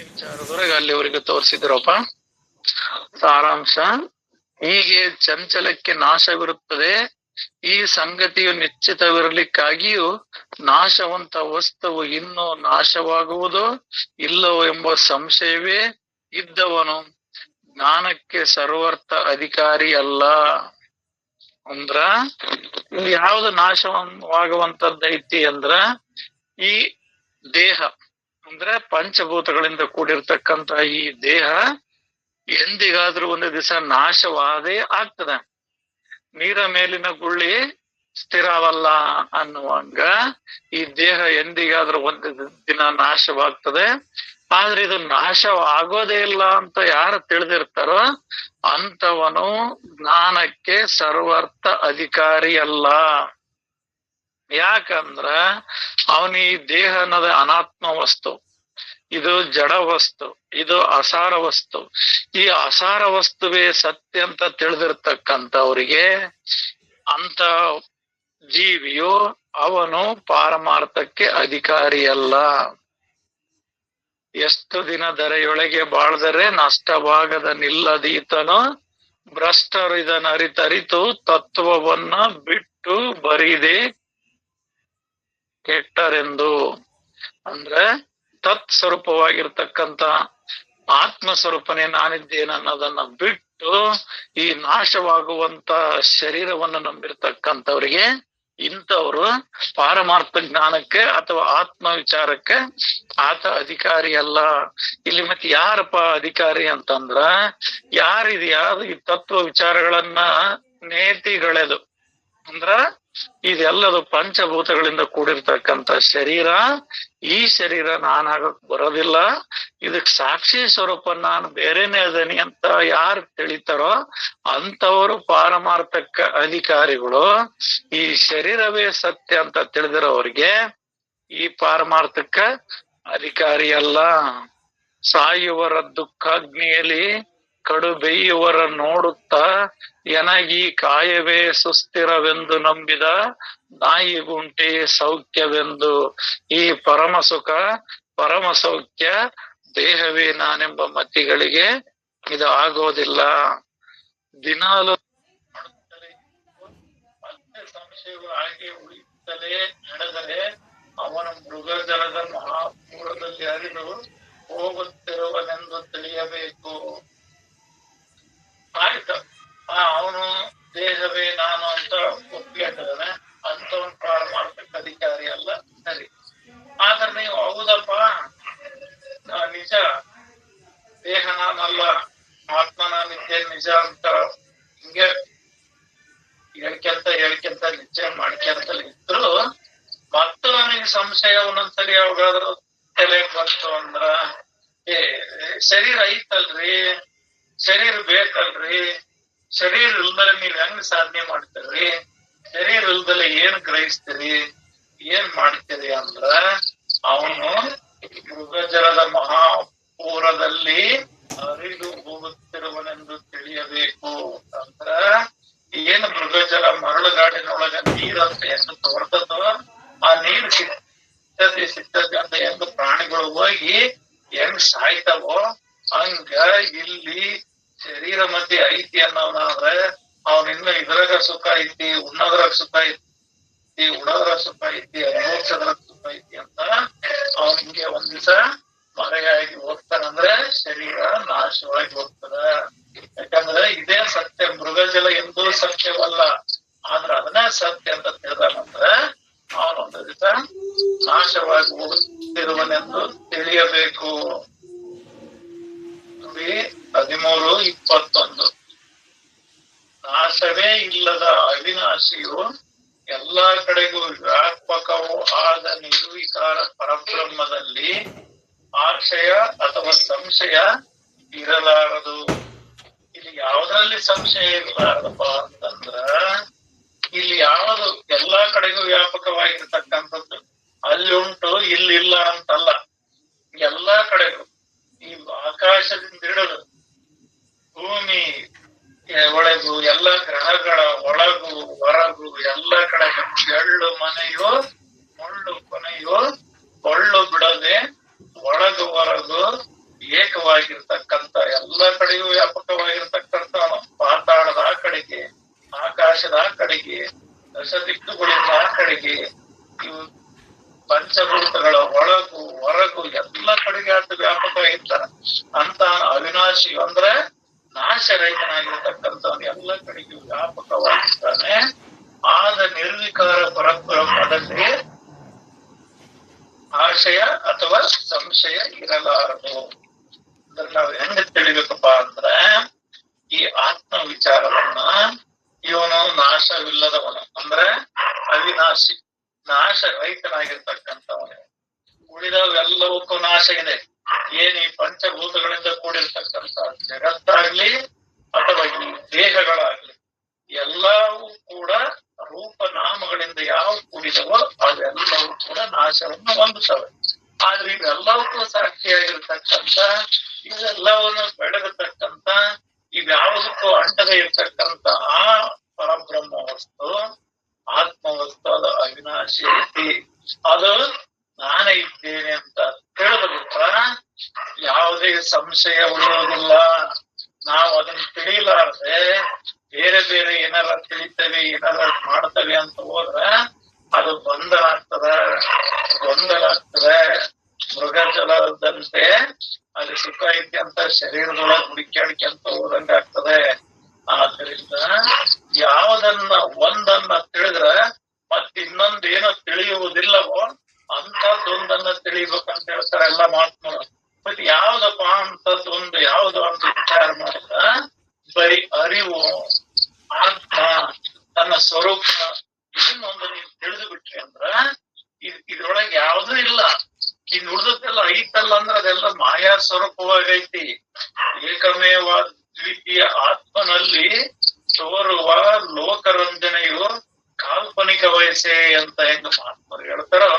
ವಿಚಾರದವರೆಗೆ ಅಲ್ಲಿವರೆಗೆ ತೋರಿಸಿದ್ರಪ್ಪ. ಸಾರಾಂಶ: ಹೀಗೆ ಚಂಚಲಕ್ಕೆ ನಾಶವಿರುತ್ತದೆ. ಈ ಸಂಗತಿಯು ನಿಶ್ಚಿತವಿರಲಿಕ್ಕಾಗಿಯೂ ನಾಶವಂತ ವಸ್ತುವು ಇನ್ನೂ ನಾಶವಾಗುವುದೋ ಇಲ್ಲವೋ ಎಂಬ ಸಂಶಯವೇ ಇದ್ದವನು ಜ್ಞಾನಕ್ಕೆ ಸರ್ವರ್ಥ ಅಧಿಕಾರಿ ಅಲ್ಲ. ಅಂದ್ರ ಇಲ್ಲಿ ಯಾವ್ದು ನಾಶವಾಗುವಂತದ್ದೈತಿ ಅಂದ್ರ ಈ ದೇಹ ಅಂದ್ರೆ ಪಂಚಭೂತಗಳಿಂದ ಕೂಡಿರ್ತಕ್ಕಂತ ಈ ದೇಹ ಎಂದಿಗಾದ್ರೂ ಒಂದು ದಿವಸ ನಾಶವಾದೇ ಆಗ್ತದ. ನೀರ ಮೇಲಿನ ಗುಳ್ಳಿ ಸ್ಥಿರವಲ್ಲ ಅನ್ನುವಂಗ ಈ ದೇಹ ಎಂದಿಗಾದ್ರೂ ಒಂದು ದಿನ ನಾಶವಾಗ್ತದೆ. ಆದ್ರೆ ಇದು ನಾಶವಾಗೋದೇ ಇಲ್ಲ ಅಂತ ಯಾರು ತಿಳಿದಿರ್ತಾರೋ ಅಂತವನು ಜ್ಞಾನಕ್ಕೆ ಸರ್ವರ್ಥ ಅಧಿಕಾರಿ ಅಲ್ಲ. ಯಾಕಂದ್ರ ಅವನು ಈ ದೇಹ ಅನ್ನೋದ ಅನಾತ್ಮ ವಸ್ತು, ಇದು ಜಡ ವಸ್ತು, ಇದು ಅಸಾರ ವಸ್ತು. ಈ ಅಸಾರ ವಸ್ತುವೇ ಸತ್ಯ ಅಂತ ತಿಳಿದಿರ್ತಕ್ಕಂಥವ್ರಿಗೆ ಅಂತ ಜೀವಿಯು ಅವನು ಪಾರಮಾರ್ಥಕ್ಕೆ ಅಧಿಕಾರಿಯಲ್ಲ. ಎಷ್ಟು ದಿನ ಧರೆಯೊಳಗೆ ಬಾಳ್ದರೆ ನಷ್ಟವಾಗದ ನಿಲ್ಲದೀತನು ಭ್ರಷ್ಟರು ಇದನ್ನರಿತರಿತು ತತ್ವವನ್ನ ಬಿಟ್ಟು ಬರಿದೆ ಕೆಟ್ಟರೆಂದು. ಅಂದ್ರೆ ತತ್ ಸ್ವರೂಪವಾಗಿರ್ತಕ್ಕಂಥ ಆತ್ಮ ಸ್ವರೂಪನೇ ನಾನಿದ್ದೇನೆ ಅನ್ನೋದನ್ನ ಬಿಟ್ಟು ಈ ನಾಶವಾಗುವಂತ ಶರೀರವನ್ನು ನಂಬಿರ್ತಕ್ಕಂಥವ್ರಿಗೆ ಇಂಥವ್ರು ಪಾರಮಾರ್ಥ ಜ್ಞಾನಕ್ಕೆ ಅಥವಾ ಆತ್ಮ ವಿಚಾರಕ್ಕೆ ಆತ ಅಧಿಕಾರಿ ಅಲ್ಲ. ಇಲ್ಲಿ ಮತ್ತೆ ಯಾರಪ್ಪ ಅಧಿಕಾರಿ ಅಂತಂದ್ರ ಯಾರು ಈ ತತ್ವ ವಿಚಾರಗಳನ್ನ ನೇತಿಗಳೆದು ಅಂದ್ರ ಇದೆಲ್ಲದು ಪಂಚಭೂತಗಳಿಂದ ಕೂಡಿರ್ತಕ್ಕಂಥ ಶರೀರ. ಈ ಶರೀರ ನಾನಾಗಕ್ ಬರೋದಿಲ್ಲ, ಇದಕ್ ಸಾಕ್ಷಿ ಸ್ವರೂಪ ನಾನು ಬೇರೆನೇ ಅದನಿ ಅಂತ ಯಾರು ತಿಳಿತಾರೋ ಅಂತವರು ಪಾರಮಾರ್ಥಕ ಅಧಿಕಾರಿಗಳು. ಈ ಶರೀರವೇ ಸತ್ಯ ಅಂತ ತಿಳಿದಿರೋವ್ರಿಗೆ ಈ ಪಾರಮಾರ್ಥಕ ಅಧಿಕಾರಿ ಅಲ್ಲ. ಸಾಯುವರ ದುಃಖಾಗ್ನಿಯಲ್ಲಿ ಕಡು ಬೇಯುವರ ನೋಡುತ್ತಾ ಎನಗಿ ಕಾಯವೇ ಸುಸ್ಥಿರವೆಂದು ನಂಬಿದ ನಾಯಿಗುಂಟೆ ಸೌಖ್ಯವೆಂದು. ಈ ಪರಮ ಸುಖ ಪರಮ ಸೌಖ್ಯ ದೇಹವೇ ನಾನೆಂಬ ಮತಿಗಳಿಗೆ ಇದು ಆಗೋದಿಲ್ಲ. ದಿನಾಲು ಮತ್ತೆ ಸಂಶಯವು ಹಾಗೆ ಉಳಿಯುತ್ತಲೇ ನಡೆದರೆ ಅವನ ಮೃಗಜಲದ ಮಹಾಪೂರದಲ್ಲಿ ಹರಿದು ಹೋಗುತ್ತಿರುವನೆಂದು ತಿಳಿಯಬೇಕು. ಆಯ್ತು, ಅವನು ದೇಹವೇ ನಾನು ಅಂತ ಒಪ್ಪಿಕೊಂಡಿದ್ದಾನೆ, ಅಂತವನ್ ಪಾರಮಾರ್ಥಕ ಅಧಿಕಾರಿ ಅಲ್ಲ. ಸರಿ, ಆದ್ರೆ ನೀವು ಹೌದಪ್ಪ ನಿಜ ದೇಹ ನಾನಲ್ಲ ಆತ್ಮ ನಾನಿದ್ದೆ ನಿಜ ಅಂತ ಹಿಂಗೆ ಹೇಳ್ಕೆಂತ ನಿಶ್ಚಯ ಮಾಡ್ಕೊಂತ ಇದ್ರು ಮತ್ತು ನನಗೆ ಸಂಶಯ ಒಂದೊಂದ್ಸರಿ ಯಾವಾಗಾದ್ರೂ ತಲೆ ಬಂತು ಅಂದ್ರ ಶರೀರ ಐತಲ್ರಿ, ಶರೀರ ಬೇಕಲ್ರಿ, ಶರೀರ ಇಲ್ದಲೆ ನೀವ್ ಹೆಂಗ್ ಸಾಧನೆ ಮಾಡ್ತೀರಿ, ಶರೀರ ಇಲ್ದಲೆ ಏನ್ ಗ್ರಹಿಸ್ತೀರಿ, ಏನ್ ಮಾಡ್ತೀರಿ ಅಂದ್ರ ಅವನು ಮೃಗಜಲದ ಮಹಾಪೂರದಲ್ಲಿ ಹರಿದು ಹೋಗುತ್ತಿರುವನೆಂದು ತಿಳಿಯಬೇಕು. ಅಂದ್ರ ಏನು ಮೃಗಜಲ ಮರಳುಗಾಡಿನೊಳಗ ನೀರಂತ ಹೆಂಗ್ ತೋರ್ತದೋ ಆ ನೀರು ಸಿಕ್ತದೆ ಅಂತ ಹೆಂಗ್ ಪ್ರಾಣಿಗಳು ಹೋಗಿ ಹೆಂಗ್ ಸಾಯ್ತಾವೋ ಹಂಗ ಇಲ್ಲಿ ಶರೀರ ಮಧ್ಯೆ ಐತಿ ಅನ್ನೋನಾದ್ರೆ ಅವನಿನ್ನ ಇದ್ರಾಗ ಸುಖ ಐತಿ, ಉಣ್ಣದ್ರಾಗ ಸುಖ ಐತಿ, ಉಡೋದ್ರಾಗ ಸುಖ ಐತಿ, ಅನುಭವಿಸೋದ್ರಾಗ ಸುಖ ಐತಿ ಅಂತ ಅವನಿಗೆ ಒಂದ್ ದಿವಸ ಮರೆಯಾಗಿ ಹೋಗ್ತಾನಂದ್ರೆ ಶರೀರ ನಾಶವಾಗಿ ಹೋಗ್ತದ. ಯಾಕಂದ್ರೆ ಇದೇ ಸತ್ಯ, ಮೃಗಜಲ ಎಂದೂ ಸತ್ಯವಲ್ಲ. ಆದ್ರ ಅದನ್ನ ಸತ್ಯ ಅಂತ ತಿಳಿದಾನಂದ್ರೆ ಅವನೊಂದು ದಿವಸ ನಾಶವಾಗಿ ಹೋಗುತ್ತಿರುವನೆಂದು ತಿಳಿಯಬೇಕು. 13:21 ನಾಶವೇ ಇಲ್ಲದ ಅವಿನಾಶಿಯು ಎಲ್ಲಾ ಕಡೆಗೂ ವ್ಯಾಪಕವೂ ಆದ ನಿರ್ವಿಕಾರ ಪರಬ್ರಹ್ಮದಲ್ಲಿ ಆಶಯ ಅಥವಾ ಸಂಶಯ ಇರಲಾರದು. ಇಲ್ಲಿ ಯಾವ್ದ್ರಲ್ಲಿ ಸಂಶಯ ಇರಲಾರದಪ್ಪ ಅಂತಂದ್ರ ಇಲ್ಲಿ ಯಾವುದು ಎಲ್ಲಾ ಕಡೆಗೂ ವ್ಯಾಪಕವಾಗಿರ್ತಕ್ಕಂಥದ್ದು ಅಲ್ಲಿ ಉಂಟು ಇಲ್ಲಿಲ್ಲ ಅಂತಲ್ಲ. ಎಲ್ಲಾ ಕಡೆಗೂ ಈ ಆಕಾಶದಿಂದ ಹಿಡಿದು ಭೂಮಿ ಒಳಗು ಎಲ್ಲ ಗ್ರಹಗಳ ಒಳಗು ಹೊರಗು ಎಲ್ಲ ಕಡೆ ಎಳ್ಳು ಮನೆಯೋ ಮುಳ್ಳು ಕೊನೆಯೋ ಒಳ್ಳು ಬಿಡದೆ ಒಳಗು ಹೊರಗು ಏಕವಾಗಿರ್ತಕ್ಕಂಥ ಎಲ್ಲ ಕಡೆಯೂ ವ್ಯಾಪಕವಾಗಿರ್ತಕ್ಕಂಥ ಪಾತಾಳದ ಆ ಕಡೆಗೆ, ಆಕಾಶದ ಆ ಕಡೆಗೆ, ದಶದಿಕ್ಕುಗಳಿಂದ ಆ ಕಡೆಗೆ, ಇವು ಪಂಚಭೂತಗಳ ಒಳಗು ಹೊರಗು ಎಲ್ಲ ಕಡೆಗೆ ಆತ ವ್ಯಾಪಕವಾಗಿರ್ತಾನ ಅಂತ ಅವಿನಾಶಿ ಅಂದ್ರೆ ನಾಶರಹಿತನಾಗಿರ್ತಕ್ಕಂಥವನು ಎಲ್ಲ ಕಡೆಗೂ ವ್ಯಾಪಕವಾಗಿರ್ತಾನೆ. ಆದ ನಿರ್ವಿಕಾರ ಪರಬ್ರಹ್ಮದಲ್ಲಿ ಆಶಯ ಅಥವಾ ಸಂಶಯ ಇರಲಾರದು. ಅಂದ್ರೆ ನಾವ್ ಹೆಂಗ ತಿಳಿಬೇಕಪ್ಪ ಅಂದ್ರೆ ಈ ಆತ್ಮ ವಿಚಾರವನ್ನ ಇವನು ನಾಶವಿಲ್ಲದವನು ಅಂದ್ರೆ ಅವಿನಾಶಿ, ನಾಶ ರಹಿತನಾಗಿರ್ತಕ್ಕಂಥವನು. ಉಳಿದವೆಲ್ಲವಕ್ಕೂ ನಾಶ ಇದೆ. ಏನ್ ಈ ಪಂಚಭೂತಗಳಿಂದ ಕೂಡಿರ್ತಕ್ಕಂಥ ಜಗತ್ತಾಗ್ಲಿ ಅಥವಾ ಈ ದೇಹಗಳಾಗ್ಲಿ ಎಲ್ಲವೂ ಕೂಡ ರೂಪನಾಮಗಳಿಂದ ಯಾವ ಕೂಡಿದವೋ ಅವೆಲ್ಲವೂ ಕೂಡ ನಾಶವನ್ನು ಹೊಂದುತ್ತವೆ. ಆದ್ರೆ ಇವೆಲ್ಲವಕ್ಕೂ ಸಾಕ್ಷಿಯಾಗಿರ್ತಕ್ಕಂಥ, ಇವೆಲ್ಲವನ್ನು ಬೆಳೆದಿರ್ತಕ್ಕಂಥ, ಇವ್ಯಾವುದಕ್ಕೂ ಅಂಟದೇ ಇರ್ತಕ್ಕಂಥ ಆ ಪರಬ್ರಹ್ಮ ವಸ್ತು, ಆತ್ಮವಸ್ತು, ಅದು ಅವಿನಾಶಿ ಐತಿ. ಅದು ನಾನೇ ಇದ್ದೇನೆ ಅಂತ ತಿಳಿದು ಬಿಟ್ರ ಯಾವುದೇ ಸಂಶಯ ಉಳಿಯೋದಿಲ್ಲ. ನಾವು ಅದನ್ನ ತಿಳಿಲಾರ್ದೆ ಬೇರೆ ಬೇರೆ ಏನಾರ ತಿಳಿತೇವೆ, ಏನಾರ ಮಾಡ್ತೇವೆ ಅಂತ ಹೋದ್ರ ಅದು ಬಂಧನ ಆಗ್ತದೆ, ಗೊಂದಲ ಆಗ್ತದೆ. ಮೃಗಜಲದಂತೆ ಅಲ್ಲಿ ಸುಖ ಐತಿ ಅಂತ ಶರೀರದೊಳಗೆ ಹುಡುಕ್ಯಾಡ್ಕೊಂತ ಹೋದಂಗ ಆಗ್ತದೆ. ಆದ್ರಿಂದ ಯಾವುದನ್ನ ಒಂದನ್ನ ತಿಳಿದ್ರ ಮತ್ ಇನ್ನೊಂದ್ ಏನೋ ತಿಳಿಯುವುದಿಲ್ಲವೋ ಅಂತದ್ದೊಂದನ್ನ ತಿಳಿಬೇಕಂತ ಹೇಳ್ತಾರೆ ಎಲ್ಲ ಮಹಾತ್ಮರು. ಬಟ್ ಯಾವ್ದಪ್ಪ ಅಂತದ್ದೊಂದು ಯಾವ್ದು ಅಂತ ವಿಚಾರ ಮಾಡಿದ ಬರೀ ಅರಿವು, ಆತ್ಮ, ತನ್ನ ಸ್ವರೂಪ ಇದನ್ನೊಂದು ನೀವು ತಿಳಿದು ಬಿಟ್ರಿ ಅಂದ್ರ ಇದ್ರೊಳಗೆ ಯಾವ್ದೂ ಇಲ್ಲ. ಇನ್ ಉಳಿದದ್ದೆಲ್ಲ ಐತಲ್ಲ ಅಂದ್ರೆ ಅದೆಲ್ಲ ಮಾಯಾ ಸ್ವರೂಪವಾಗೈತಿ. ಏಕಮೇವ ದ್ವಿತೀಯ ಆತ್ಮನಲ್ಲಿ ತೋರುವ ಲೋಕರಂಜನೆಯು ಕಾಲ್ಪನಿಕ ವಯಸ್ಸೇ ಅಂತ ಹೆಂಗ ಮಹಾತ್ಮರು ಹೇಳ್ತಾರೋ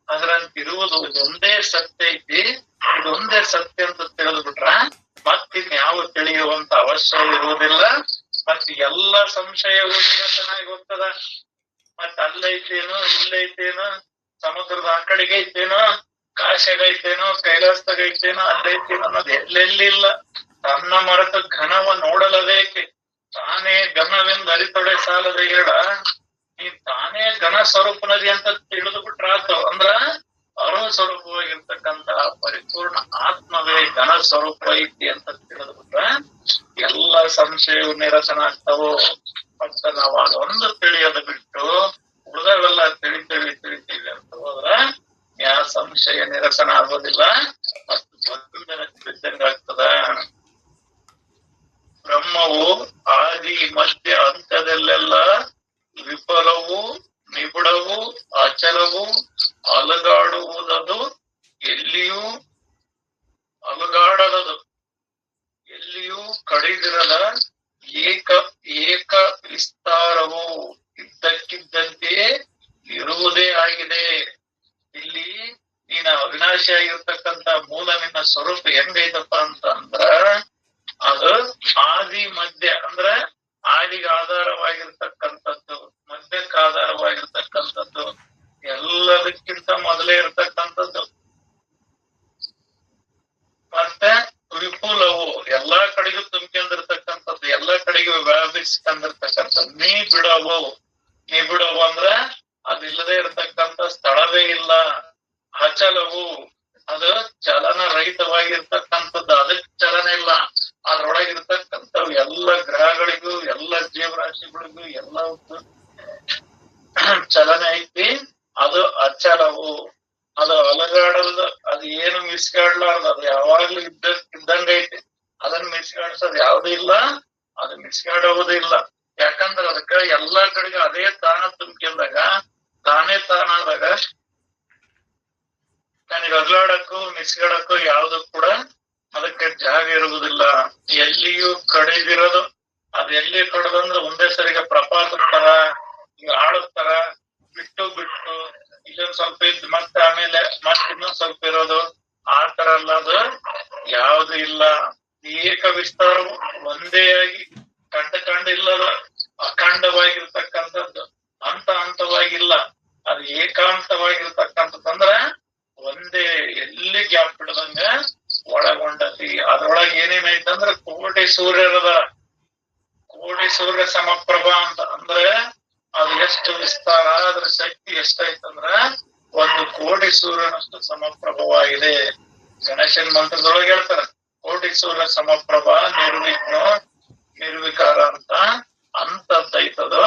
ಅದ್ರಂತಿರುವುದು ಒಂದೇ ಸತ್ಯ ಐತಿ. ಇದೊಂದೇ ಸತ್ಯ ಅಂತ ತಿಳಿದು ಬಿಟ್ರ ಮತ್ತಿನ್ಯಾವ ತಿಳಿಯುವಂತ ಅವಶ್ಯ ಇರುವುದಿಲ್ಲ. ಮತ್ ಎಲ್ಲ ಸಂಶಯವು ಚೆನ್ನಾಗಿ ಹೋಗ್ತದ. ಮತ್ ಅಲ್ಲೈತೇನೋ, ಇಲ್ಲೈತೇನೋ, ಸಮುದ್ರದ ಆ ಕಡೆಗೆ ಐತೇನೋ, ಕಾಶಗೈತೇನೋ, ಕೈಲಾಸದಾಗೈತೇನೋ, ಅಲ್ಲೈತೇನೋ ಅನ್ನೋದು ಎಲ್ಲೆಲ್ಲಿಲ್ಲ. ತನ್ನ ಮರೆತ ಘನವ ನೋಡಲಬೇಕೆ, ತಾನೇ ಘನವೆಂದು ಅರಿತೊಡೆ ಸಾಲದ ಹೇಳ. ಈ ತಾನೇ ಘನ ಸ್ವರೂಪನದಿ ಅಂತ ತಿಳಿದು ಬಿಟ್ರಾತು ಅಂದ್ರ ಅರುಣ ಸ್ವರೂಪವಾಗಿರ್ತಕ್ಕಂಥ ಪರಿಪೂರ್ಣ ಆತ್ಮವೇ ಘನ ಸ್ವರೂಪ ಐತಿ ಅಂತ ತಿಳಿದು ಬಿಟ್ರ ಎಲ್ಲ ಸಂಶಯವು ನಿರಸನ ಆಗ್ತಾವು. ಮತ್ತ ನಾವು ಅದೊಂದು ತಿಳಿಯೋದು ಬಿಟ್ಟು ಉಳಿದವೆಲ್ಲ ತಿಳಿತೀವಿ ಅಂತ ಹೋದ್ರ ಯಾವ ಸಂಶಯ ನಿರಸನ ಆಗೋದಿಲ್ಲ, ಮತ್ತು ಬಿದ್ದಂಗಾಗ್ತದ. ಬ್ರಹ್ಮವು ಆದಿ ಮಧ್ಯ ಹಂತದಲ್ಲೆಲ್ಲ ವಿಫಲವು, ನಿಬಿಡವು, ಅಚಲವು, ಅಲುಗಾಡುವುದದು, ಎಲ್ಲಿಯೂ ಅಲುಗಾಡದದು, ಎಲ್ಲಿಯೂ ಕಡಿದಿರದ ಏಕ ವಿಸ್ತಾರವು ಇದ್ದಕ್ಕಿದ್ದಂತೆಯೇ ಇರುವುದೇ ಆಗಿದೆ. ಇಲ್ಲಿ ನೀನ ಅವಿನಾಶಿಯಾಗಿರ್ತಕ್ಕಂಥ ಮೂಲ ನಿನ್ನ ಸ್ವರೂಪ ಹೆಂಗೈತಪ್ಪ ಅಂತಂದ್ರ ಅದು ಆದಿ ಮಧ್ಯ ಅಂದ್ರ ಆದಿಗೆ ಆಧಾರವಾಗಿರ್ತಕ್ಕಂಥದ್ದು, ಮಧ್ಯಕ್ಕೆ ಆಧಾರವಾಗಿರ್ತಕ್ಕಂಥದ್ದು, ಎಲ್ಲದಕ್ಕಿಂತ ಮೊದಲೇ ಇರ್ತಕ್ಕಂಥದ್ದು. ಮತ್ತೆ ವಿಪುಲವು ಎಲ್ಲಾ ಕಡೆಗೂ ತುಂಬಿಕೊಂಡಿರ್ತಕ್ಕಂಥದ್ದು, ಎಲ್ಲಾ ಕಡೆಗೂ ವ್ಯಾಪಿಸ್ಕೊಂಡಿರ್ತಕ್ಕಂಥದ್ದು. ನಿಬಿಡವು ಅಂದ್ರ ಅದಿಲ್ಲದೆ ಇರ್ತಕ್ಕಂಥ ಸ್ಥಳವೇ ಇಲ್ಲ. ಅಚಲವು ಅದು ಚಲನ ರಹಿತವಾಗಿರ್ತಕ್ಕಂಥದ್ದು, ಅದಕ್ಕೆ ಚಲನ ಇಲ್ಲ. ಅದ್ರೊಳಗಿರ್ತಕ್ಕಂಥವು ಎಲ್ಲ ಗ್ರಹಗಳಿಗೂ, ಎಲ್ಲ ಜೀವರಾಶಿಗಳಿಗೂ ಎಲ್ಲವಕ್ಕೂ ಚಲನೆ ಐತಿ. ಅದು ಅಚಲವು, ಅದು ಅಲುಗಾಡಲ್ದು, ಅದು ಏನು ಮಿಸ್ಗಾಡ್ಲಾರ್ದು, ಅದು ಯಾವಾಗ್ಲೂ ಇದ್ದಂಗ ಐತಿ. ಅದನ್ನ ಮಿಸ್ಗಾಡ್ಸೋದು ಯಾವ್ದು ಇಲ್ಲ, ಅದು ಮಿಸ್ಗಾಡುವುದೂ ಇಲ್ಲ. ಯಾಕಂದ್ರ ಅದಕ್ಕ ಎಲ್ಲಾ ಕಡೆಗೂ ಅದೇ ತಾಣ ತುಂಬಿಕೊಂಡಾಗ, ತಾನೇ ತಾನಾದಾಗ ನನಗೆ ಅಗ್ಲಾಡಕ್ಕೂ ಮಿಸ್ಗಾಡಕ್ಕೂ ಯಾವ್ದು ಕೂಡ ಅದಕ್ಕೆ ಜಾಗ ಇರುವುದಿಲ್ಲ. ಎಲ್ಲಿಯೂ ಕಡಿದಿರೋದು, ಅದ್ ಎಲ್ಲಿ ಕಡದಂದ್ರೆ ಒಂದೇ ಸರಿಗೆ ಪ್ರಪಾತದ ತರ ಆಡುತ್ತರ ಬಿಟ್ಟು ಇಲ್ಲೊಂದ್ ಸ್ವಲ್ಪ ಇದ್ದು ಮತ್ತೆ ಆಮೇಲೆ ಇನ್ನೊಂದ್ ಸ್ವಲ್ಪ ಇರೋದು, ಆ ತರ ಅಲ್ಲ. ಅದು ಯಾವ್ದು ಇಲ್ಲ. ಏಕ ವಿಸ್ತಾರವು ಒಂದೇ ಆಗಿ ಕಂಡ ಇಲ್ಲದ ಅಖಂಡವಾಗಿರ್ತಕ್ಕಂಥದ್ದು, ಹಂತವಾಗಿಲ್ಲ. ಅದು ಏಕಾಂತವಾಗಿರ್ತಕ್ಕಂಥದ್ದಂದ್ರ ಒಂದೇ, ಎಲ್ಲಿ ಗ್ಯಾಪ್ ಬಿಡದಂಗ ಒಳಗೊಂಡತಿ. ಅದ್ರೊಳಗೆ ಏನೇನೈತಂದ್ರ ಕೋಟಿ ಸೂರ್ಯರದ, ಕೋಟಿ ಸೂರ್ಯ ಸಮಪ್ರಭ ಅಂತ. ಅಂದ್ರೆ ಅದು ಎಷ್ಟು ವಿಸ್ತಾರ, ಅದ್ರ ಶಕ್ತಿ ಎಷ್ಟೈತಂದ್ರ 1,000,000,000 ಸೂರ್ಯನಷ್ಟು ಸಮಪ್ರಭವಾಗಿದೆ. ಗಣೇಶನ್ ಮಂತ್ರದೊಳಗೆ ಹೇಳ್ತಾರ, ಕೋಟಿ ಸೂರ್ಯ ಸಮಪ್ರಭ ನಿರ್ವಿಘ್ನ ನಿರ್ವಿಕಾರ ಅಂತ ಅಂತದ್ದೈತದು.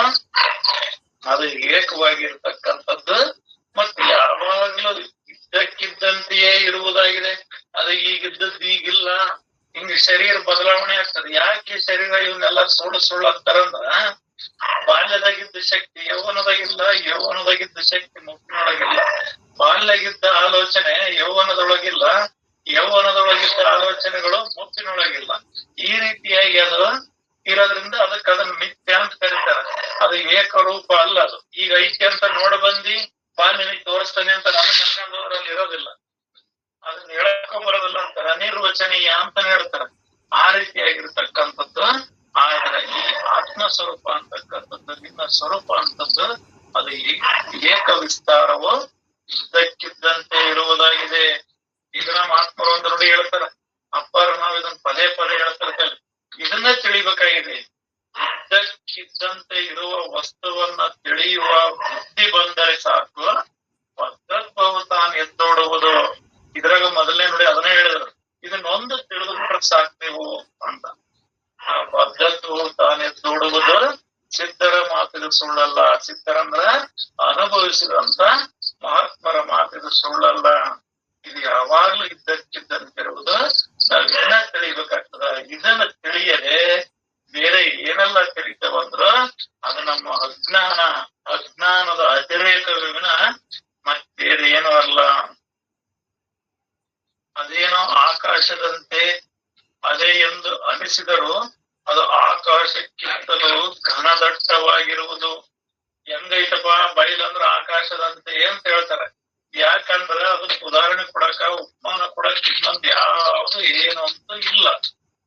ಅದು ಏಕವಾಗಿರ್ತಕ್ಕಂಥದ್ದು ಮತ್ತೆ ಯಾವಾಗ್ಲೂ ಇದ್ದಕ್ಕಿದ್ದಂತೆಯೇ ಇರುವುದಾಗಿದೆ. ಅದು ಈಗಿದ್ದದ್ದು ಈಗಿಲ್ಲ. ಹಿಂಗ ಶರೀರ ಬದಲಾವಣೆ ಆಗ್ತದೆ. ಯಾಕೆ ಶರೀರ ಇವನ್ನೆಲ್ಲ ಸುಳ್ಳು ಅಂತಾರಂದ್ರ, ಬಾಲ್ಯದಾಗಿದ್ದ ಶಕ್ತಿ ಯೌವನದಾಗಿಲ್ಲ, ಯೌವನದಾಗಿದ್ದ ಶಕ್ತಿ ಮುಪ್ಪಿನೊಳಗಿಲ್ಲ. ಬಾಲ್ಯಗಿದ್ದ ಆಲೋಚನೆ ಯೌವನದೊಳಗಿಲ್ಲ, ಯೌವನದೊಳಗಿದ್ದ ಆಲೋಚನೆಗಳು ಮುಪ್ಪಿನೊಳಗಿಲ್ಲ. ಈ ರೀತಿಯಾಗಿ ಅದು ಇರೋದ್ರಿಂದ ಅದನ್ನ ಮಿಥ್ಯ ಅಂತ ಕರೀತಾರೆ. ಅದು ಏಕರೂಪ ಅಲ್ಲ. ಅದು ಈಗ ಐಕ್ಯ ಅಂತ ನೋಡ ಬಂದಿ ಬಾಲ್ಯನಿಗೆ ತೋರಿಸ್ತಾನೆ ಅಂತ ನನ್ನ ಕರ್ಕೊಂಡವರಲ್ಲಿ ಇರೋದಿಲ್ಲ. ಅದನ್ನ ಹೇಳಕ್ಕೂ ಬರೋದಿಲ್ಲ ಅಂತಾರ, ಅನಿರ್ವಚನೀಯ ಅಂತಾನೆ ಹೇಳ್ತಾರ. ಆ ರೀತಿಯಾಗಿರ್ತಕ್ಕಂಥದ್ದು. ಆದ್ರೆ ಈ ಆತ್ಮ ಸ್ವರೂಪ ಅಂತಕ್ಕಂಥದ್ದು, ನಿನ್ನ ಸ್ವರೂಪ ಅಂತದ್ದು ಅದು ಏಕ ವಿಸ್ತಾರವು ಇದ್ದಕ್ಕಿದ್ದಂತೆ ಇರುವುದಾಗಿದೆ. ಇದನ್ನ ಮಹಾತ್ಮರು ಒಂದು ನೋಡಿ ಹೇಳ್ತಾರ, ಅಪ್ಪಾರು ನಾವ್ ಇದನ್ನ ಪದೇ ಪದೇ ಹೇಳ್ತಿರ್ತೇವೆ. ಇದನ್ನ ತಿಳಿಬೇಕಾಗಿದೆ. ಇದ್ದಕ್ಕಿದ್ದಂತೆ ಇರುವ ವಸ್ತುವನ್ನ ತಿಳಿಯುವ ಬುದ್ಧಿ ಬಂದರೆ ಸಾಕು, ಬದ್ಧತ್ವವು ತಾನು ಎದ್ದೋಡುವುದು. ಇದ್ರಾಗ ಮೊದಲನೇ ನೋಡಿ ಅದನ್ನೇ ಹೇಳಿದ್ರು, ಇದನ್ನೊಂದು ತಿಳಿದುಬಿಟ್ರೆ ಸಾಕು ನೀವು ಅಂತ. ಆ ಬದ್ಧತ್ವವು ತಾನು ಎದ್ದೋಡುವುದು ಸಿದ್ಧರ ಮಾತಿದು ಸುಳ್ಳಲ್ಲ. ಸಿದ್ಧರಂದ್ರ ಅನುಭವಿಸಿದಂತ ಮಹಾತ್ಮರ ಮಾತಿದು ಸುಳ್ಳಲ್ಲ. ಇದು ಯಾವಾಗ್ಲೂ ಇದ್ದಕ್ಕಿದ್ದಂತಿರುವುದು. ನಾವ್ ಇದನ್ನ ತಿಳಿಬೇಕಾಗ್ತದ. ಇದನ್ನ ತಿಳಿಯದೆ ಬೇರೆ ಏನೆಲ್ಲ ತಿಳಿತವಂದ್ರ ಅದು ನಮ್ಮ ಅಜ್ಞಾನದ ಅತಿರೇಕವಿನ ಮತ್ತೇನು ಏನೂ ಅಲ್ಲ. ಅದೇನೋ ಆಕಾಶದಂತೆ ಅದೇ ಎಂದು ಅನಿಸಿದರೂ ಅದು ಆಕಾಶಕ್ಕಿಂತಲೂ ಘನದಟ್ಟವಾಗಿರುವುದು. ಹೆಂಗೈತಪ್ಪ ಬಯಲಂದ್ರ ಆಕಾಶದಂತೆ ಅಂತ ಹೇಳ್ತಾರೆ. ಯಾಕಂದ್ರ ಅದಕ್ಕೆ ಉದಾಹರಣೆ ಕೊಡಕ, ಉಪಮಾನ ಕೊಡಕ್ ಇನ್ನೊಂದು ಯಾವ್ದು ಏನು ಅಂತ ಇಲ್ಲ.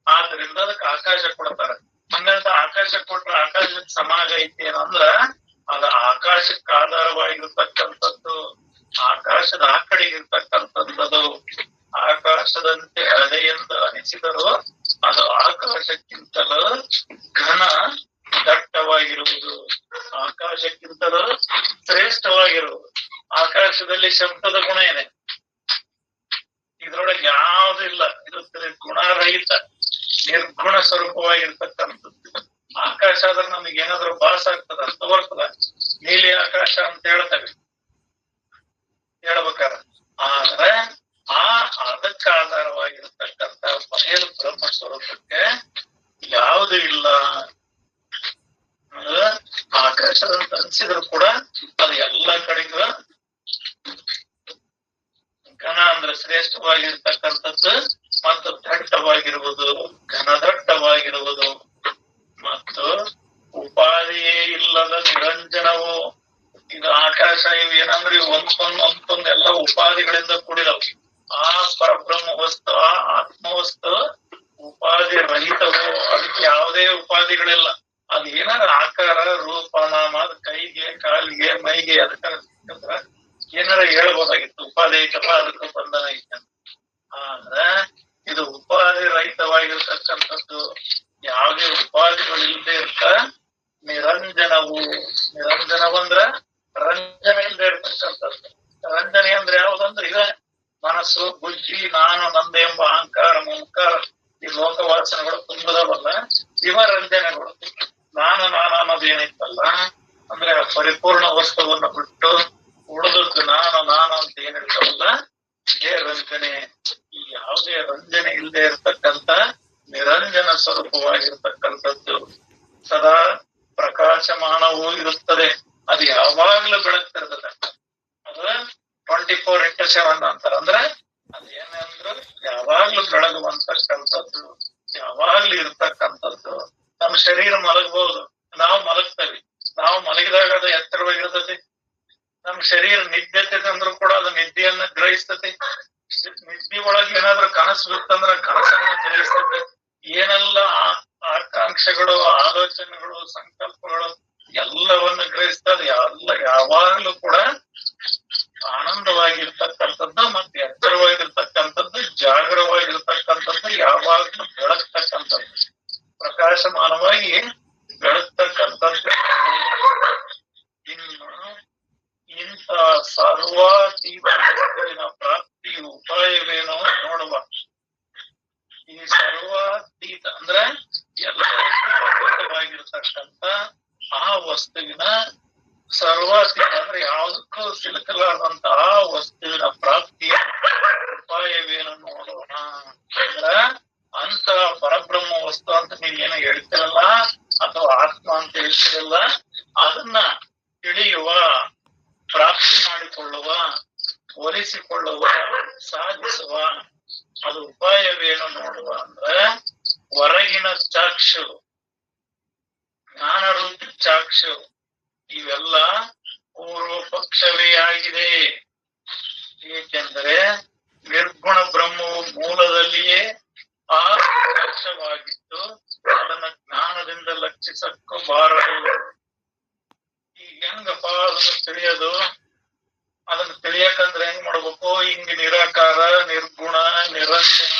ಆದ್ರಿಂದ ಅದಕ್ಕೆ ಆಕಾಶ ಕೊಡ್ತಾರೆ. ಹಂಗಂತ ಆಕಾಶ ಕೊಟ್ರೆ ಆಕಾಶಕ್ಕೆ ಸಮಾನ ಐತಿ ಏನಂದ್ರ ಅದು ಆಕಾಶಕ್ಕೆ ಆಧಾರವಾಗಿರ್ತಕ್ಕಂಥದ್ದು, ಆಕಾಶದ ಆ ಕಡೆಗೆ ಇರ್ತಕ್ಕಂಥದ್ದು. ಆಕಾಶದಂತೆ ಅದೇ ಎಂದು ಅನಿಸಿದರೂ ಅದು ಆಕಾಶಕ್ಕಿಂತಲೂ ಘನ ದಟ್ಟವಾಗಿರುವುದು, ಆಕಾಶಕ್ಕಿಂತಲೂ ಶ್ರೇಷ್ಠವಾಗಿರುವುದು. ಆಕಾಶದಲ್ಲಿ ಶಬ್ದದ ಗುಣ ಇದೆ, ಇದ್ರೊಳಗೆ ಯಾವ್ದು ಇಲ್ಲ. ಇದು ಗುಣರಹಿತ ನಿರ್ಗುಣ ಸ್ವರೂಪವಾಗಿರ್ತಕ್ಕಂಥದ್ದು. ಆಕಾಶ ಆದ್ರೆ ನಮಗೆ ಏನಾದ್ರು ಭಾಸ ಆಗ್ತದ ಅಂತ ಬರ್ತದ. ನೀಲಿ ಆಕಾಶ ಅಂತ ಹೇಳ್ತೇವೆ ಹೇಳ್ಬೇಕಾರ. ಆದ್ರೆ ಅದಕ್ಕೆ ಆಧಾರವಾಗಿರ್ತಕ್ಕಂಥ ಬಯಲು ಬ್ರಹ್ಮ ಸ್ವರೂಪಕ್ಕೆ ಯಾವುದು ಇಲ್ಲ. ಆಕಾಶದಂತ ಅನ್ಸಿದ್ರು ಕೂಡ ಅದು ಎಲ್ಲ ಕಡೆಗೂ ಘನ ಅಂದ್ರೆ ಶ್ರೇಷ್ಠವಾಗಿರ್ತಕ್ಕಂಥದ್ದು ಮತ್ತು ದಟ್ಟವಾಗಿರುವುದು, ಘನದಟ್ಟವಾಗಿರುವುದು ಮತ್ತು ಉಪಾಧಿಯೇ ಇಲ್ಲದ ನಿರಂಜನವು. ಇದು ಆಕಾಶ ಇವು ಏನಂದ್ರೆ ಇವು ಒಂದ್ಕೊಂದ್ ಎಲ್ಲ ಉಪಾಧಿಗಳಿಂದ ಕೂಡಿದವು. ಆ ಪರಬ್ರಹ್ಮ ವಸ್ತು, ಆ ಆತ್ಮವಸ್ತು ಉಪಾಧಿ ರಹಿತವು. ಅದಕ್ಕೆ ಯಾವುದೇ ಉಪಾಧಿಗಳಿಲ್ಲ. ಅದ್ ಏನಾರ ಆಕಾರ ರೂಪ ನಾಮ, ಕೈಗೆ ಕಾಲಿಗೆ ಮೈಗೆ ಅದಕ್ಕಂದ್ರ ಏನಾರ ಹೇಳ್ಬೋದಾಗಿತ್ತು, ಉಪಾಧಿ ಐತಪ್ಪ ಅದಕ್ಕೆ ಬಂಧನ ಐತೆ. ಆದ್ರೆ ಇದು ಉಪಾಧಿ ರಹಿತವಾಗಿರ್ತಕ್ಕಂಥದ್ದು, ಯಾವುದೇ ಉಪಾಧಿಗಳಿಲ್ಲದೆ ಇರ್ತ ನಿರಂಜನವು. ನಿರಂಜನವಂದ್ರ ರಂಜನೆ ಇಲ್ಲದೆ ಇರ್ತಕ್ಕಂಥದ್ದು. ರಂಜನೆ ಅಂದ್ರೆ ಯಾವ್ದಂದ್ರೆ ಈಗ ಮನಸ್ಸು, ಬುದ್ಧಿ, ನಾನು ನಂದೆ ಎಂಬ ಅಹಂಕಾರ, ಮಮಕಾರ, ಈ ಲೋಕವಾಸನೆಗಳು ತುಂಬದವಲ್ಲ, ಇವ ರಂಜನೆಗಳು. ನಾನು ಅನ್ನೋದೇನಿತ್ತಲ್ಲ ಅಂದ್ರೆ ಪರಿಪೂರ್ಣ ವಸ್ತುವನ್ನು ಬಿಟ್ಟು ಉಳಿದದ್ದು ನಾನು ಅಂತ ಏನಿರ್ತಾವಲ್ಲ, ಇದೇ ರಂಜನೆ. ಈ ಯಾವುದೇ ರಂಜನೆ ಇಲ್ಲದೆ ಇರ್ತಕ್ಕಂಥ ನಿರಂಜನ ಸ್ವರೂಪವಾಗಿರ್ತಕ್ಕಂಥದ್ದು ಸದಾ ಪ್ರಕಾಶಮಾನವೂ ಇರುತ್ತದೆ. ಅದು ಯಾವಾಗ್ಲೂ ಬೆಳಗ್ತಿರ್ತದೆ. ಅದು 24x7 ಅಂತಾರ. ಅಂದ್ರೆ ಅದೇನಂದ್ರು ಯಾವಾಗ್ಲೂ ಬೆಳಗುವಂತಕ್ಕಂಥದ್ದು, ಯಾವಾಗ್ಲೂ ಇರ್ತಕ್ಕಂಥದ್ದು. ನಮ್ಮ ಶರೀರ ಮಲಗಬಹುದು, ನಾವು ಮಲಗ್ತೇವೆ. ನಾವು ಮಲಗಿದಾಗ ಅದು ಎತ್ತರವಾಗಿರ್ತದೆ. ನಮ್ ಶರೀರ ನಿದ್ದೆ ಅಂದ್ರೂ ಕೂಡ ಅದು ನಿದ್ದೆಯನ್ನ ಗ್ರಹಿಸ್ತದೆ. ನಿದ್ದೆ ಒಳಗೆ ಏನಾದ್ರು ಕನಸು ಬಿತ್ತಂದ್ರ ಕನಸನ್ನ ಗ್ರಹಿಸ್ತದೆ. ಏನೆಲ್ಲ ಆಕಾಂಕ್ಷೆಗಳು, ಆಲೋಚನೆಗಳು, ಸಂಕಲ್ಪಗಳು ಎಲ್ಲವನ್ನ ಗ್ರಹಿಸ್ತದೆ. ಎಲ್ಲ ಯಾವಾಗ್ಲೂ ಕೂಡ ಆನಂದವಾಗಿರ್ತಕ್ಕಂಥದ್ದು ಮತ್ತೆ ಎಚ್ಚರವಾಗಿರ್ತಕ್ಕಂಥದ್ದು ಜಾಗರವಾಗಿರ್ತಕ್ಕಂಥದ್ದು ಯಾವಾಗ್ಲೂ ಬೆಳಗ್ತಕ್ಕಂಥದ್ದು ಪ್ರಕಾಶಮಾನವಾಗಿ ಬೆಳಗ್ತಕ್ಕಂಥದ್ದು. ಇನ್ನು ಇಂಥ ಸರ್ವಾತೀತ ವಸ್ತುವಿನ ಪ್ರಾಪ್ತಿ ಉಪಾಯವೇನೋ ನೋಡುವ. ಈ ಸರ್ವಾತೀತ ಅಂದ್ರೆ ಎಲ್ಲರಿಗೂ ಅತೀತವಾಗಿರ್ತಕ್ಕಂಥ ಆ ವಸ್ತುವಿನ ಸರ್ವಾತೀತ ಅಂದ್ರೆ ಯಾವುದಕ್ಕೂ ಸಿಲುಕಲಾರದಂತ ಆ ವಸ್ತುವಿನ ಪ್ರಾಪ್ತಿಯ ಉಪಾಯವೇನು ನೋಡೋಣ. ಅಂದ್ರ ಅಂತ ಪರಬ್ರಹ್ಮ ವಸ್ತು ಅಂತ ನೀವೇನು ಹೇಳ್ತಿರಲ್ಲ ಅಥವಾ ಆತ್ಮ ಅಂತ ಹೇಳ್ತಿರಲ್ಲ, ಅದನ್ನ ತಿಳಿಯುವ, ಪ್ರಾಪ್ತಿ ಮಾಡಿಕೊಳ್ಳುವ, ಒಲಿಸಿಕೊಳ್ಳುವ, ಸಾಧಿಸುವ ಅದು ಉಪಾಯವೇನು ನೋಡುವ ಅಂದ್ರೆ ಹೊರಗಿನ ಚಾಕ್ಷು, ಜ್ಞಾನರೂಪಿ ಚಾಕ್ಷು ಇವೆಲ್ಲ ಪೂರ್ವ ಪಕ್ಷವೇ ಆಗಿದೆ. ಏಕೆಂದರೆ ನಿರ್ಗುಣ ಬ್ರಹ್ಮವು ಮೂಲದಲ್ಲಿಯೇ ಆ ಪಕ್ಷವಾಗಿದ್ದು ಅದನ್ನ ಜ್ಞಾನದಿಂದ ಲಕ್ಷಿಸಕ್ಕೂ ಬಾರದು. ಈಗ ಹೆಂಗಪ್ಪ ಅದನ್ನ ತಿಳಿಯೋದು? ಅದನ್ನ ತಿಳಿಯಕಂದ್ರೆ ಹೆಂಗ್ ಮಾಡ್ಬೇಕು? ಹಿಂಗ ನಿರಾಕಾರ, ನಿರ್ಗುಣ, ನಿರಂಜನ,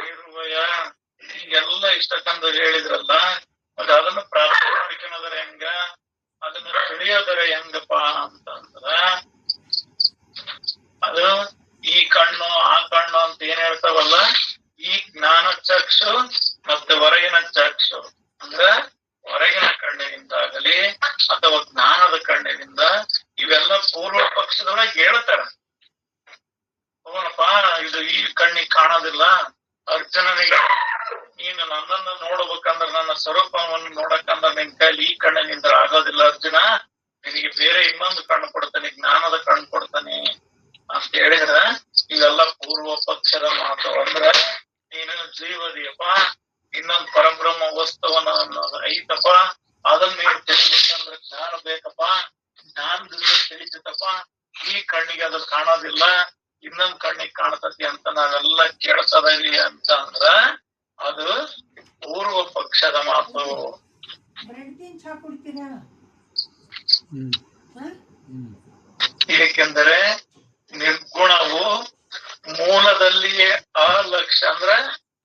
ನಿರ್ವಯ ಹೀಗೆಲ್ಲ ಇಷ್ಟಕ್ಕಂತ ಹೇಳಿದ್ರಲ್ಲ, ಮತ್ತೆ ಅದನ್ನ ಪ್ರಾಪ್ತಿ ಮಾಡ್ಕೊಳೋದ್ರ ಹೆಂಗ? ಅದನ್ನ ತಿಳಿಯೋದರ ಹೆಂಗಪ್ಪ ಅಂತಂದ್ರ ಅದು ಈ ಕಣ್ಣು ಆ ಕಣ್ಣು ಅಂತ ಏನ್ ಹೇಳ್ತಾವಲ್ಲ, ಈ ಜ್ಞಾನ ಚಕ್ಷು ಮತ್ತೆ ಹೊರಗಿನ ಚಕ್ಷು ಅಂದ್ರ ಹೊರಗಿನ ಕಣ್ಣಿನಿಂದಾಗಲಿ ಅಥವಾ ಜ್ಞಾನದ ಕಣ್ಣಿನಿಂದ ಇವೆಲ್ಲ ಪೂರ್ವ ಪಕ್ಷದೊಳಗೆ ಹೇಳ್ತಾರ. ಅವನಪ್ಪ ಇದು ಈ ಕಣ್ಣಿಗೆ ಕಾಣೋದಿಲ್ಲ, ಅರ್ಜುನನಿಗೆ ನೀನು ನನ್ನನ್ನು ನೋಡ್ಬೇಕಂದ್ರ ನನ್ನ ಸ್ವರೂಪವನ್ನು ನೋಡಕಂದ್ರ ನಿನ್ ಕೈಲಿ ಈ ಕಣ್ಣಿನಿಂದ ಆಗೋದಿಲ್ಲ ಅರ್ಜುನ, ನಿನಗೆ ಬೇರೆ ಇನ್ನೊಂದು ಕಣ್ಣು ಕೊಡ್ತಾನೆ, ಜ್ಞಾನದ ಕಣ್ಣು ಕೊಡ್ತಾನೆ ಅಂತ ಹೇಳಿದ್ರ ಇವೆಲ್ಲ ಪೂರ್ವ ಪಕ್ಷದ ಮಾತು. ಅಂದ್ರ ನೀನು ಜೀವದಿಯಪ್ಪ, ಇನ್ನೊಂದು ಪರಬ್ರಹ್ಮ ವಸ್ತುವನ್ನ ಐತಪ್ಪ, ಅದನ್ನ ನೀನು ತಿಳಿಬೇಕಂದ್ರೆ ಜ್ಞಾನ ಬೇಕಪ್ಪ, ಜ್ಞಾನದಿಂದ ತಿಳಿತಪ್ಪ, ಈ ಕಣ್ಣಿಗೆ ಅದು ಕಾಣೋದಿಲ್ಲ, ಇನ್ನೊಂದ್ ಕಣ್ಣಿಗೆ ಕಾಣ್ತತಿ ಅಂತ ನಾವೆಲ್ಲ ಕೇಳ್ತದೀವಿ ಅಂತ ಅಂದ್ರ ಅದು ಪೂರ್ವ ಪಕ್ಷದ ಮಾತು. ಏಕೆಂದರೆ ನಿರ್ಗುಣವು ಮೂಲದಲ್ಲಿಯೇ ಆ ಲಕ್ಷ್ಯ ಅಂದ್ರೆ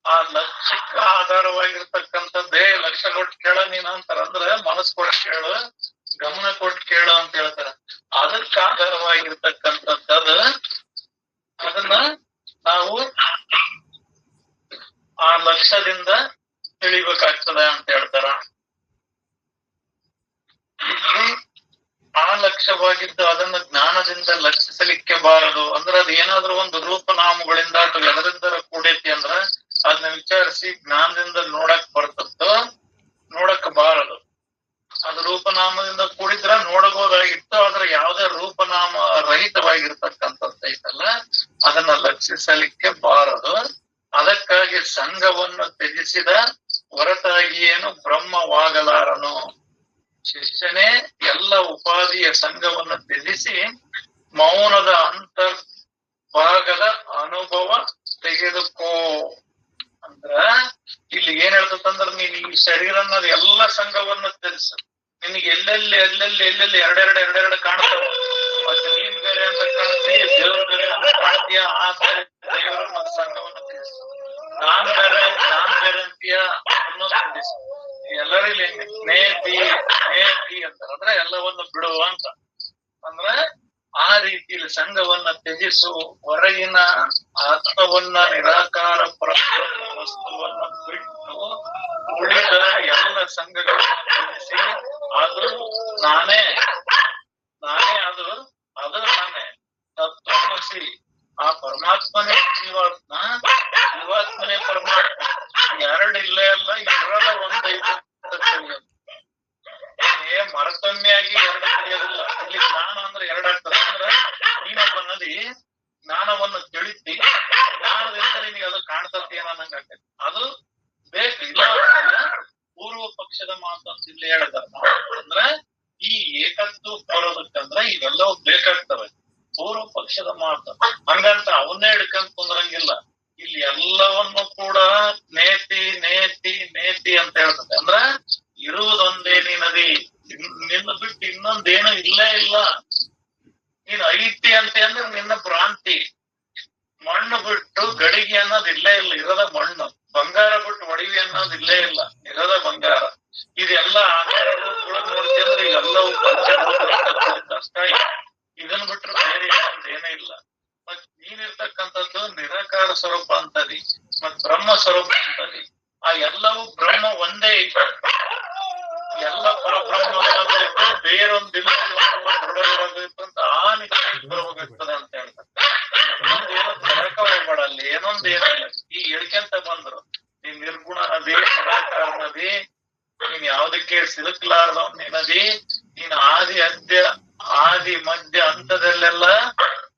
ಆ ಲಕ್ಷ್ಯಕ್ಕ ಆಧಾರವಾಗಿರ್ತಕ್ಕಂಥದ್ದೇ. ಲಕ್ಷ್ಯ ಕೊಟ್ಟು ಕೇಳ ನೀನ್ ಅಂತಾರ, ಅಂದ್ರೆ ಮನಸ್ಸು ಕೊಟ್ಟು ಕೇಳು, ಗಮನ ಕೊಟ್ಟು ಕೇಳು ಅಂತ ಹೇಳ್ತಾರ. ಅದಕ್ಕ ಆಧಾರವಾಗಿರ್ತಕ್ಕಂಥದ್ದು ಅದನ್ನ ನಾವು ಆ ಲಕ್ಷ್ಯದಿಂದ ತಿಳಿಬೇಕಾಗ್ತದ ಅಂತ ಹೇಳ್ತಾರ. ಇಲ್ಲಿ ಆ ಲಕ್ಷ್ಯವಾಗಿದ್ದು ಅದನ್ನು ಜ್ಞಾನದಿಂದ ಲಕ್ಷಿಸಲಿಕ್ಕೆ ಬಾರದು. ಅಂದ್ರೆ ಅದ್ ಏನಾದ್ರೂ ಒಂದು ರೂಪನಾಮಗಳಿಂದ ಅಥವಾ ಎಲ್ಲರಿಂದರ ಕೂಡೈತಿ ಅಂದ್ರ ಅದನ್ನ ವಿಚಾರಿಸಿ ಜ್ಞಾನದಿಂದ ನೋಡಕ್ ಬರ್ತದೋ ನೋಡಕ್ ಬಾರದು. ಅದು ರೂಪನಾಮದಿಂದ ಕೂಡಿದ್ರ ನೋಡಬಹುದಾಗಿತ್ತು, ಆದ್ರೆ ಯಾವುದೇ ರೂಪನಾಮ ರಹಿತವಾಗಿರ್ತಕ್ಕಂಥದ್ದು ಐತಲ್ಲ ಅದನ್ನ ಲಕ್ಷಿಸಲಿಕ್ಕೆ ಬಾರದು. ಅದಕ್ಕಾಗಿ ಸಂಘವನ್ನು ತ್ಯಜಿಸಿದ ಹೊರತಾಗಿ ಏನು ಬ್ರಹ್ಮವಾಗಲಾರನು. ಶಿಷ್ಯನೇ ಎಲ್ಲ ಉಪಾಧಿಯ ಸಂಘವನ್ನು ತ್ಯಜಿಸಿ ಮೌನದ ಅಂತರ್ಭಾಗದ ಅನುಭವ ತೆಗೆದುಕೋ. ಅಂದ್ರ ಇಲ್ಲಿ ಏನ್ ಹೇಳ್ತಂದ್ರ ನೀನ್ ಈ ಶರೀರ ಅನ್ನೋದು ಎಲ್ಲ ಸಂಘವನ್ನು ತ್ಯಜಿಸ. ನಿನಗೆ ಎಲ್ಲೆಲ್ಲಿ ಎರಡೆರಡು ಕಾಣ್ತಾವ, ಮತ್ತೆ ನೀನ್ ಬೇರೆ ಅಂತ ಕಾಣ್ತೀಯ, ದೇವ್ರ ಬೇರೆ ಅಂತ ಕಾಣ್ತೀಯ. ಆ ದೇವರ ಸಂಘವನ್ನು ತ್ಯಜಿಸ, ನಾನ್ ಬೇರೆ ಅಂತೀಯ ಅನ್ನೋದು ತ್ಯಜಿಸ. ಎಲ್ಲರಲ್ಲಿ ನೇತಿ ಅಂತಾರ, ಅಂದ್ರೆ ಎಲ್ಲವನ್ನು ಬಿಡುವ ಅಂತ. ಅಂದ್ರೆ ಆ ರೀತಿಯಲ್ಲಿ ಸಂಘವನ್ನ ತ್ಯಜಿಸು, ಹೊರಗಿನ ಆತ್ಮವನ್ನ ನಿರಾಕಾರ ಪರಬ್ರಹ್ಮ ವಸ್ತುವನ್ನ ಬಿಟ್ಟು ಉಳಿದ ಎಲ್ಲ ಸಂಘಗಳನ್ನ ತ್ಯಜಿಸಿ ಅದು ನಾನೇ ಅದು ನಾನೇ ತತ್ವಮಸಿ. ಆ ಪರಮಾತ್ಮನೇ ಜೀವಾತ್ಮನೇ ಪರಮಾತ್ಮ, ಎರಡು ಇಲ್ಲೇ ಅಲ್ಲ, ಇರಲ್ಲ ಒಂದೈದು ಅಂತ ತಿಳಿಯೋದು. ಮರತಮ್ಯಾಗಿ ಎರಡು ತಿಳಿಯೋದಿಲ್ಲ. ಇಲ್ಲಿ ಜ್ಞಾನ ಅಂದ್ರೆ ಎರಡಾಗ್ತದೆ. ಅಂದ್ರೆ ನೀನೊಬ್ಬ ನದಿ ಜ್ಞಾನವನ್ನು ತಿಳಿಸಿ ಜ್ಞಾನದಿಂದ ನಿನಗೆ ಅದು ಕಾಣ್ತತಿ ಅನ್ನಂಗ ಆಗ್ತೈತಿ. ಅದು ಬೇಕು, ಇಲ್ಲ ಪೂರ್ವ ಪಕ್ಷದ ಮಾತು ಅಂತ ಇಲ್ಲಿ ಹೇಳಿದಾರ. ಅಂದ್ರೆ ಈ ಏಕತ್ವ ಬರೋದಕ್ಕಂದ್ರೆ ಇವೆಲ್ಲವೂ ಬೇಕಾಗ್ತವೆ. ಪೂರ್ವ ಪಕ್ಷದ ಮಾತು ಹಂಗಂತ ಅವನ್ನೇ ಹಿಡ್ಕೊಂಡ್ ಕುಂದ್ರಂಗಿಲ್ಲ. ಇಲ್ಲಿ ಎಲ್ಲವನ್ನು ಕೂಡ ನೇತಿ ಅಂತ ಹೇಳ್ತದೆ. ಅಂದ್ರ ಇರುವುದೊಂದೇ ನೀ ನದಿ, ನಿನ್ನ ಬಿಟ್ಟು ಇನ್ನೊಂದೇನು ಇಲ್ಲೇ ಇಲ್ಲ. ನೀನ್ ಐತಿ ಬಿಟ್ಟು ಗಡಿಗೆ ಅನ್ನೋದು ಇಲ್ಲೇ ಇಲ್ಲ, ಇರದ ಮಣ್ಣು. ಬಂಗಾರ ಬಿಟ್ಟು ಒಡವಿ ಅನ್ನೋದು ಇಲ್ಲೇ ಇಲ್ಲ, ಇರದ ಬಂಗಾರ. ಇದೆಲ್ಲ ಆಕಾರ ರೂಪಗಳು ನೋಡ್ತಿ ಅಂದ್ರೆ ಇವೆಲ್ಲವೂ ಪಂಚಭೂತ ಅಷ್ಟೇ. ಇದನ್ ಬಿಟ್ರೆ ಬೇರೆ ಏನೂ ಇಲ್ಲ. ಮತ್ ನೀನಿರ್ತಕ್ಕಂಥದ್ದು ನಿರಾಕಾರ ಸ್ವರೂಪ ಅಂತದಿ, ಮತ್ ಬ್ರಹ್ಮ ಸ್ವರೂಪ ಅಂತದಿ. ಆ ಎಲ್ಲವೂ ಬ್ರಹ್ಮ ಒಂದೇ, ಎಲ್ಲ ಪರಬ್ರಹ್ಮ ಅನ್ನೋದೈತೆ, ಬೇರೊಂದಿಲ್ಲ ದೃಢವಿರಬೇಕು ಅಂತ ಆ ನಿಟ್ಟಿನಲ್ಲಿ ಬರಬೇಕಾಗ್ತದೆ ಅಂತ ಹೇಳ್ತಾರೆ. ಇನ್ನೊಂದೇನೋ ತರಕ ಹೋಗ್ಬೇಡ, ಅಲ್ಲಿ ಏನೊಂದು ಏನಿಲ್ಲ. ಈ ಹೇಳ್ಕೊಂತ ಬಂದ್ರು ನೀನ್ ನಿರ್ಗುಣ ನದಿ, ನಿರಾಕಾರ ನದಿ, ನೀನ್ ಯಾವ್ದಕ್ಕೆ ಸಿಲುಕ್ಲಾರ್ದವ್ ನದಿ, ನೀನ್ ಆದಿ ಅಂತ್ಯ ಆದಿ ಮಧ್ಯ ಹಂತದಲ್ಲೆಲ್ಲ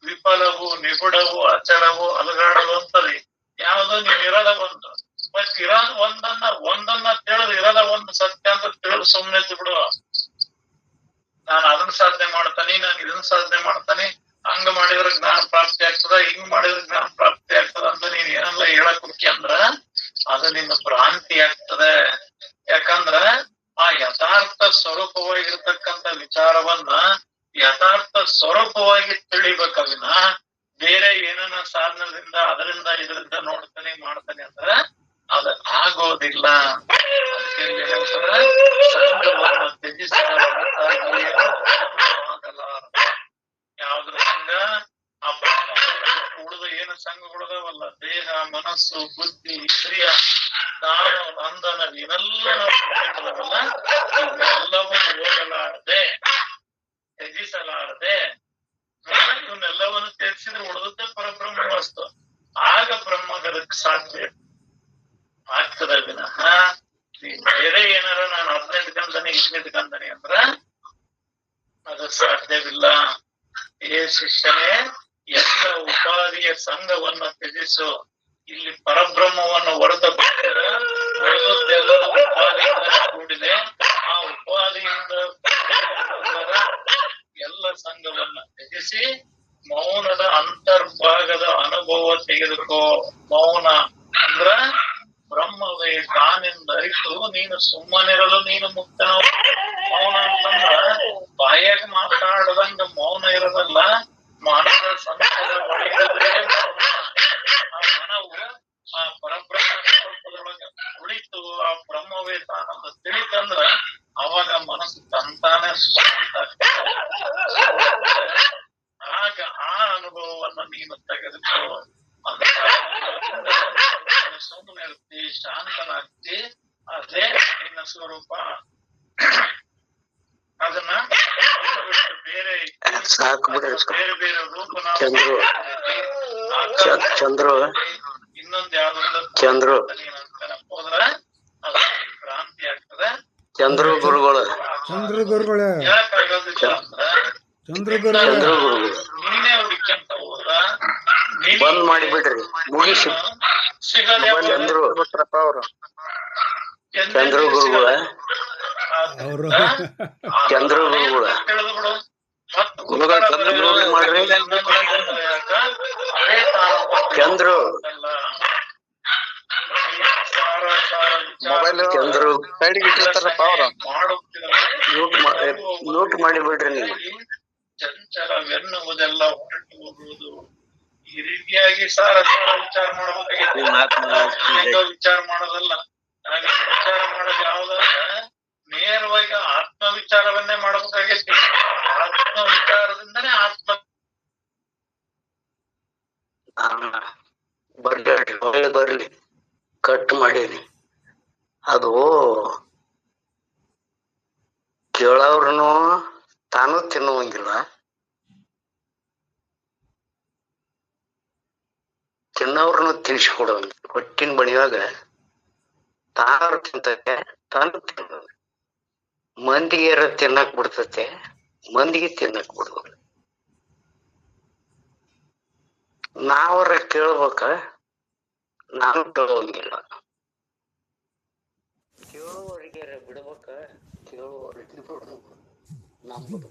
ವಿಫಲವು ನಿಗುಡವು ಅಚಲವು ಅಲಗಾಡವು ಅಂತದೆ. ಯಾವ್ದು ನೀನ್ ಇರದ ಒಂದು, ಮತ್ ಇರೋದ್ ಒಂದನ್ನ ತಿಳಿದು ಇರದ ಒಂದು ಸತ್ಯ ಅಂತ ತಿಳಿದು ಸುಮ್ನೆ ಬಿಡು. ನಾನು ಅದನ್ನ ಸಾಧನೆ ಮಾಡ್ತಾನೆ, ನಾನು ಇದನ್ನ ಸಾಧನೆ ಮಾಡ್ತಾನೆ, ಹಂಗ ಮಾಡಿದ್ರೆ ಜ್ಞಾನ ಪ್ರಾಪ್ತಿ ಆಗ್ತದ, ಹಿಂಗ್ ಮಾಡಿದ್ರೆ ಜ್ಞಾನ ಪ್ರಾಪ್ತಿ ಆಗ್ತದ ಅಂತ ನೀನ್ ಏನೆಲ್ಲ ಹೇಳಕ್ ಹೋಗಿ ಅಂದ್ರ ಅದು ನಿನ್ನ ಭ್ರಾಂತಿ ಆಗ್ತದೆ. ಯಾಕಂದ್ರ ಆ ಯಥಾರ್ಥ ಸ್ವರೂಪವಾಗಿರ್ತಕ್ಕಂಥ ವಿಚಾರವನ್ನ ಯಥಾರ್ಥ ಸ್ವರೂಪವಾಗಿ ತಿಳಿಬೇಕವಿನ ಬೇರೆ ಏನನ್ನ ಸಾಧನದಿಂದ ಇದರಿಂದ ನೋಡ್ತಾನೆ ಮಾಡ್ತಾನೆ ಅಂದ್ರ ಅದ ಆಗೋದಿಲ್ಲ. ಸಂಘವನ್ನು ಯಾವ್ದ್ರ ಸಂಘ? ಆ ಉಳಿದ ಏನು ಸಂಘಗಳದಾವಲ್ಲ, ದೇಹ ಮನಸ್ಸು ಬುದ್ಧಿ ಇಂದ್ರಿಯ ದಾನ ಬಂಧನ ಇವೆಲ್ಲವೂ ಹೋಗಲಾರದೆ ತ್ಯಜಿಸಲಾರದೆ ಇವನ್ನೆಲ್ಲವನ್ನು ತ್ಯಜಿಸಿದ್ರೆ ಉಳಿದದ್ದೇ ಪರಬ್ರಹ್ಮ ವಸ್ತು. ಆಗ ಬ್ರಹ್ಮಗದಕ್ಕೆ ಸಾಧ್ಯ ಆಗ್ತದ ವಿನಃ ಬೇರೆ ಏನಾರ ನಾನು ಅದನ್ನ ಇಟ್ಕೊಂತಾನೆ ಇದನ್ನ ಇಟ್ಕೊಂತಾನೆ ಅಂದ್ರ ಅದು ಸಾಧ್ಯವಿಲ್ಲ. ಏ ಶಿಷ್ಯನೇ, ಎಲ್ಲ ಉಪಾಧಿಯ ಸಂಘವನ್ನ ತ್ಯಜಿಸು. ಇಲ್ಲಿ ಪರಬ್ರಹ್ಮವನ್ನು ಹೊರತುಪಡಿಸಿದ ಉಳಿದದ್ದೆಲ್ಲ ಉಪಾಧಿಯಿಂದ ಕೂಡಿದೆ. ಆ ಉಪಾಧಿಯಿಂದ ಎಲ್ಲ ಸಂಘವನ್ನ ತ್ಯಜಿಸಿ ಮೌನದ ಅಂತರ್ಭಾಗದ ಅನುಭವ ತೆಗೆದುಕೋ. ಮೌನ ಅಂದ್ರ ಬ್ರಹ್ಮವೇ ತಾನಿಂದ ಅರಿತು ನೀನು ಸುಮ್ಮನಿರಲು ನೀನು ಮುಕ್ತನ. ಮೌನ ಅಂತಂದ್ರ ಬಾಯಾಗ ಮಾತಾಡದಂಗ ಮೌನ ಇರೋದಲ್ಲ, ಮನದ ಸಂಸ್ಥದ ಒಳಗಿದ್ರೆ ಮೌನ. ಆ ಮನವು ಆ ಪರಬ್ರಹ್ಮ ಸ್ವರೂಪದೊಳಗೆ ಉಳಿತು ಆ ಬ್ರಹ್ಮವೇ ತಾನಂದ ತಿಳಿತಂದ್ರ ಅವಾಗ ಮನಸ್ಸು ತಂತಾನೆ ಶಾಂತ ಆಗ್ತದೆ. ಆಗ ಆ ಅನುಭವವನ್ನು ನೀನು ತೆಗೆದುಕೋ. ಸುಮ್ಮನೆ ಇರ್ತಿ, ಶಾಂತನಾಗ್ತಿ, ಅದೇ ನಿನ್ನ ಸ್ವರೂಪ. ಅದನ್ನ ಬೇರೆ ಬೇರೆ ಬೇರೆ ರೂಪ ಚಂದ್ರು ಇನ್ನೊಂದ್ ಯಾವ್ದೊಂದು ಚಂದ್ರು ಹೋದ್ರ ಅದು ಕ್ರಾಂತಿ ಆಗ್ತದೆ. ಚಂದ್ರು ಗುರುಗಳು ಯಾಕಾಗೋದಿಲ್ಲ ಅಂದ್ರ ನೀನೇ ಹುಡುಕ್ಯಂತ ಹೋದ್ರ ಬಂದ್ ಮಾಡಿಬಿಡ್ರಿ, ಮುಗಿಸಿ. ಚಂದ್ರು ಚಂದ್ರು ಗುರುಗಳ ಚಂದ್ರು ಗುರುಗಳ ಮಾಡ್ರಿ. ಚಂದ್ರು ಮೊಬೈಲ್ ಚಂದ್ರು ನೋಟ್ ಮಾಡಿ ಬಿಡ್ರಿ ನೀವು. ಚಂಚಲವೆನ್ನುವುದೆಲ್ಲ ಹೊರಟು ಹೋಗುವುದು. ಈ ರೀತಿಯಾಗಿ ಸಾರ ವಿಚಾರ ಮಾಡ್ಬೇಕಾಗಿತ್ತು. ವಿಚಾರ ಮಾಡೋದಲ್ಲ, ನನಗೆ ವಿಚಾರ ಮಾಡೋದು ಯಾವ್ದಂದ್ರೆ ನೇರವಾಗಿ ಆತ್ಮ ವಿಚಾರವನ್ನೇ ಮಾಡ್ಬೇಕಾಗೈತಿ. ಆತ್ಮ ವಿಚಾರದಿಂದನೇ ಆತ್ಮ ಬರ್ಲಿ ಕಟ್ ಮಾಡೀನಿ. ಅದು ಕೇಳೋರ್ನು ತಾನು ತಿನ್ನುವಂಗಿಲ್ಲ, ತಿನ್ನೋರ್ನು ತಿನ್ಸಿಕೊಡುವಂಗಿಲ್ಲ. ಹೊಟ್ಟಿನ ಬಣಿಯಾಗ ತಾನು ತಿಂತತೆ, ತಾನು ತಿನ್ನೋದು. ಮಂದಿಗೆ ತಿನ್ನಕ್ ಬಿಡ್ತತೆ, ಮಂದಿಗೆ ತಿನ್ನಕ್ ಬಿಡುದಿಲ್ಲ. ನಾವರ ಕೇಳ್ಬೇಕ, ನಾನು ಕೇಳುವಂಗಿಲ್ಲ. ಕೇಳುವವರಿಗೆ ಬಿಡ್ಬೇಕ, ಕೇಳುವವರಿಗೆ ಬಿಡುದು ನಮ್ಮದು.